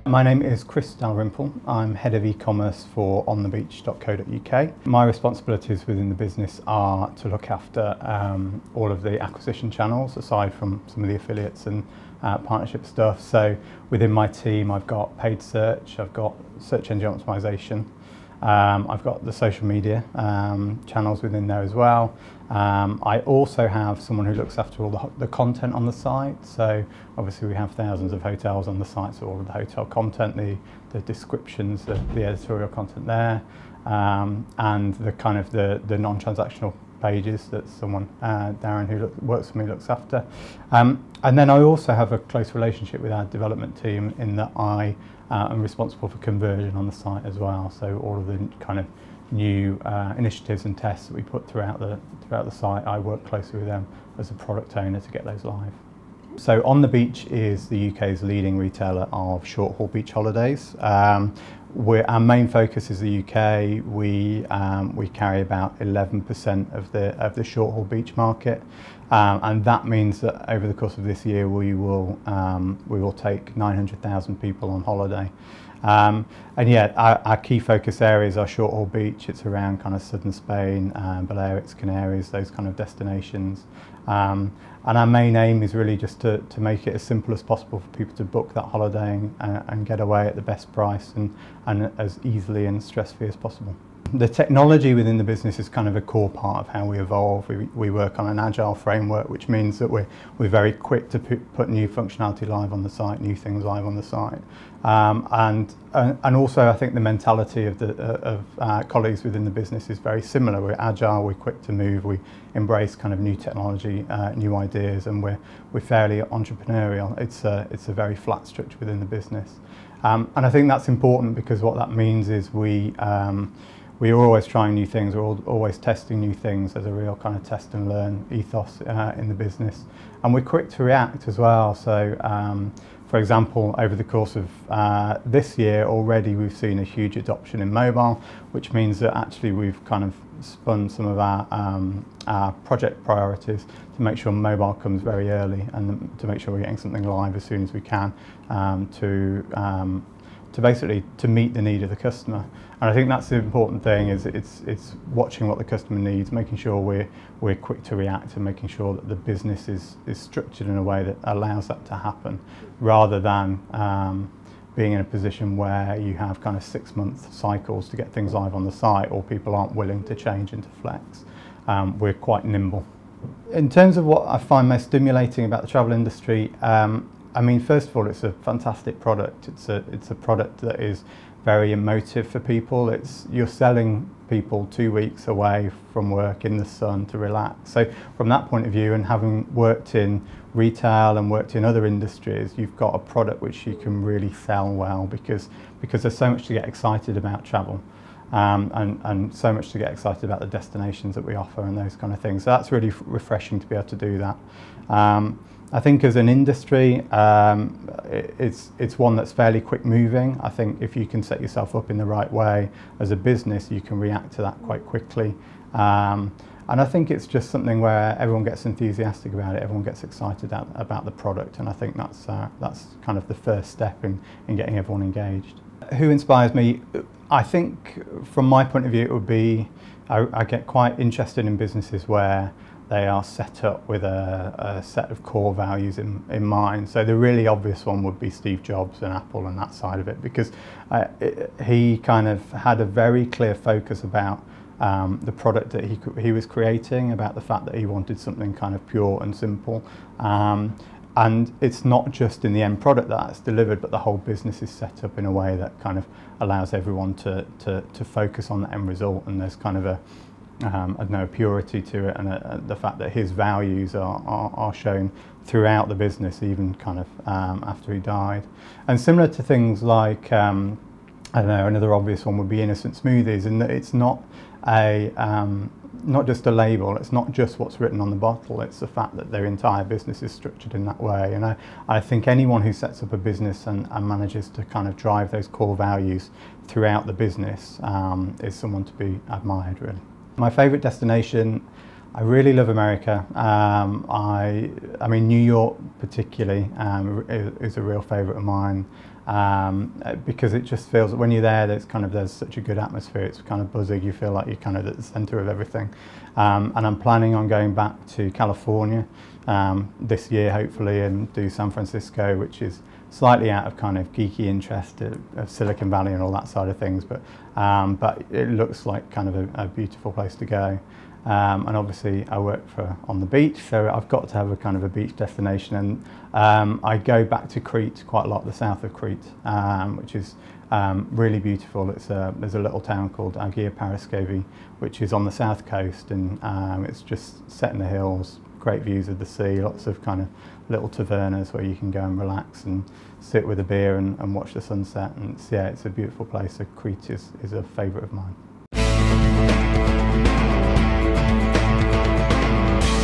My name is Dalrymple. I'm Head of Ecommerce for On The Beach Ltd. My responsibilities within the business are to look after all of the acquisition channels, aside from some of the affiliates and partnership stuff. So within my team, I've got paid search, I've got search engine optimization, I've got the social media channels within there as well. I also have someone who looks after all the content on the site. So obviously we have thousands of hotels on the site, so all of the hotel content, the descriptions, the editorial content there, and the kind of the non-transactional pages that someone, Darren, who works for me, looks after. And then I also have a close relationship with our development team in that I am responsible for conversion on the site as well. So all of the kind of new initiatives and tests that we put throughout the site, I work closely with them as a product owner to get those live. So On The Beach is the UK's leading retailer of short-haul beach holidays. Our main focus is the UK. We carry about 11% of the short-haul beach market, and that means that over the course of this year we will take 900,000 people on holiday. And yeah, our key focus areas are short-haul beach. It's around kind of southern Spain, Balearics, Canaries, those kind of destinations. And our main aim is really just to make it as simple as possible for people to book that holiday and get away at the best price and as easily and stress-free as possible. The technology within the business is kind of a core part of how we evolve. We work on an agile framework, which means that we're very quick to put new functionality live on the site, new things live on the site. And also I think the mentality of colleagues within the business is very similar. We're agile, we're quick to move, we embrace kind of new technology, new ideas, and we're fairly entrepreneurial. It's a very flat structure within the business. And I think that's important because what that means is we are always trying new things, we're always testing new things. There's a real kind of test and learn ethos in the business. And we're quick to react as well. So, for example, over the course of this year already we've seen a huge adoption in mobile, which means that actually we've kind of spun some of our project priorities to make sure mobile comes very early and to make sure we're getting something live as soon as we can to basically to meet the need of the customer. And I think that's the important thing, is it's watching what the customer needs, making sure we're quick to react, and making sure that the business is structured in a way that allows that to happen, rather than being in a position where you have kind of 6-month cycles to get things live on the site, or people aren't willing to change into flex. We're quite nimble. In terms of what I find most stimulating about the travel industry, I mean, first of all, it's a fantastic product. It's a product that is very emotive for people. You're selling people 2 weeks away from work in the sun to relax. So from that point of view, and having worked in retail and worked in other industries, you've got a product which you can really sell well, because there's so much to get excited about travel. And so much to get excited about the destinations that we offer and those kind of things. So that's really refreshing to be able to do that. I think as an industry, it's one that's fairly quick moving. I think if you can set yourself up in the right way as a business, you can react to that quite quickly. And I think it's just something where everyone gets enthusiastic about it, everyone gets excited about the product, and I think that's kind of the first step in getting everyone engaged. Who inspires me? I think from my point of view it would be, I get quite interested in businesses where they are set up with a set of core values in mind. So the really obvious one would be Steve Jobs and Apple and that side of it, because he kind of had a very clear focus about the product that he was creating, about the fact that he wanted something kind of pure and simple. And it's not just in the end product that's delivered, but the whole business is set up in a way that kind of allows everyone to focus on the end result, and there's kind of a I don't know, purity to it, and the fact that his values are shown throughout the business, even kind of after he died. And similar to things like, I don't know, another obvious one would be innocent smoothies, and that it's not just a label, it's not just what's written on the bottle, it's the fact that their entire business is structured in that way. And I think anyone who sets up a business and manages to kind of drive those core values throughout the business is someone to be admired, really. My favourite destination, I really love America. I mean, New York particularly is a real favourite of mine, because it just feels when you're there, there's such a good atmosphere. It's kind of buzzing. You feel like you're kind of at the centre of everything. And I'm planning on going back to California this year, hopefully, and do San Francisco, which is slightly out of kind of geeky interest of Silicon Valley and all that side of things, but it looks like kind of a beautiful place to go. And obviously I work for On The Beach, so I've got to have a kind of a beach destination, and I go back to Crete quite a lot, the south of Crete, which is really beautiful. There's a little town called Agia Paraskevi, which is on the south coast, and it's just set in the hills, great views of the sea, lots of kind of little tavernas where you can go and relax and sit with a beer and watch the sunset, and it's a beautiful place. So Crete is a favourite of mine.